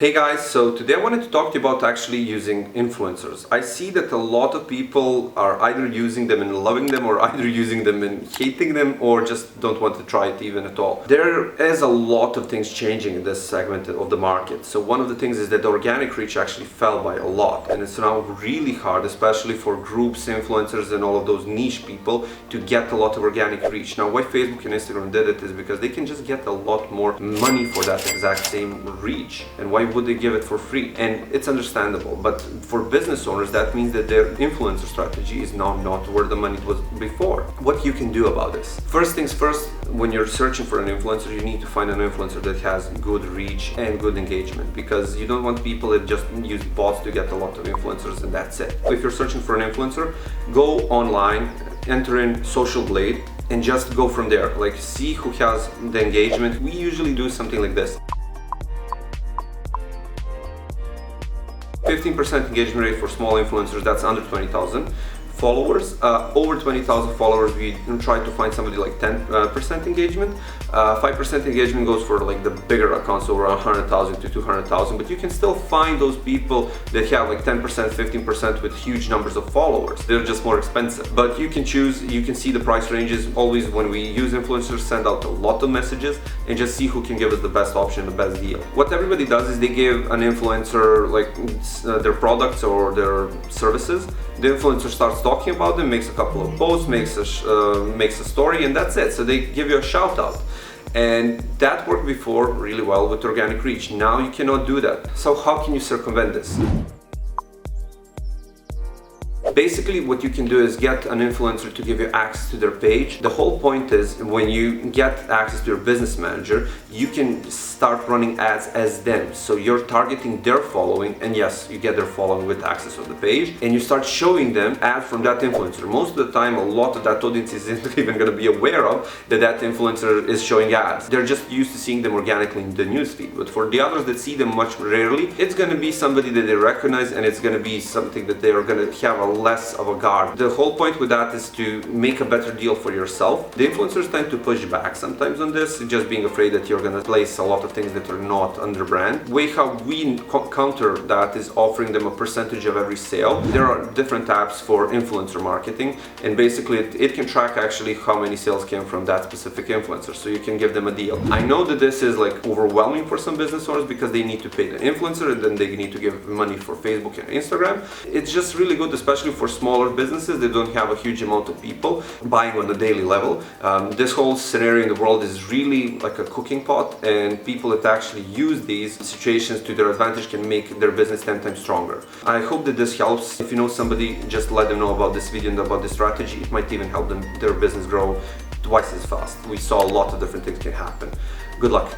Hey guys, so today I wanted to talk to you about actually using influencers. I see that a lot of people are either using them and loving them, or either using them and hating them, or just don't want to try it even at all. There is a lot of things changing in this segment of the market. So one of the things is that the organic reach actually fell by a lot, and it's now really hard, especially for groups, influencers and all of those niche people, to get a lot of organic reach. Now why Facebook and Instagram did it is because they can just get a lot more money for that exact same reach. And why would they give it for free? And it's understandable, but for business owners that means that their influencer strategy is now not where the money was before. What you can do about this? First things first, when you're searching for an influencer, you need to find an influencer that has good reach and good engagement, because you don't want people that just use bots to get a lot of influencers and that's it. If you're searching for an influencer, go online, enter in Social Blade and just go from there. Like, see who has the engagement. We usually do something like this. 15% engagement rate for small influencers, that's under 20,000 followers. Over 20,000 followers, we try to find somebody like 10% engagement. 5% engagement goes for like the bigger accounts, over 100,000 to 200,000, but you can still find those people that have like 10%, 15% with huge numbers of followers. They're just more expensive, but you can choose. You can see the price ranges. Always when we use influencers, send out a lot of messages and just see who can give us the best option, the best deal. What everybody does is they give an influencer like their products or their services. The influencer starts talking about them, makes a couple of posts, makes a story, and that's it. So they give you a shout out. And that worked before really well with organic reach. Now you cannot do that. So how can you circumvent this? Basically, what you can do is get an influencer to give you access to their page. The whole point is when you get access to your business manager, you can start running ads as them. So you're targeting their following, and yes, you get their following with access to the page, and you start showing them ads from that influencer. Most of the time, a lot of that audience isn't even going to be aware of that influencer is showing ads. They're just used to seeing them organically in the newsfeed. But for the others that see them much rarely, it's going to be somebody that they recognize, and it's going to be something that they are going to have a less of a guard. The whole point with that is to make a better deal for yourself. The influencers tend to push back sometimes on this, just being afraid that you're going to place a lot of things that are not under brand. The way how we counter that is offering them a percentage of every sale. There are different apps for influencer marketing, and basically it can track actually how many sales came from that specific influencer, so you can give them a deal. I know that this is like overwhelming for some business owners because they need to pay the influencer and then they need to give money for Facebook and Instagram. It's just really good, especially for smaller businesses that don't have a huge amount of people buying on a daily level. This whole scenario in the world is really like a cooking pot, and people that actually use these situations to their advantage can make their business 10 times stronger. I hope that this helps. If you know somebody, just let them know about this video and about this strategy. It might even help them, their business grow twice as fast. We saw a lot of different things can happen. Good luck.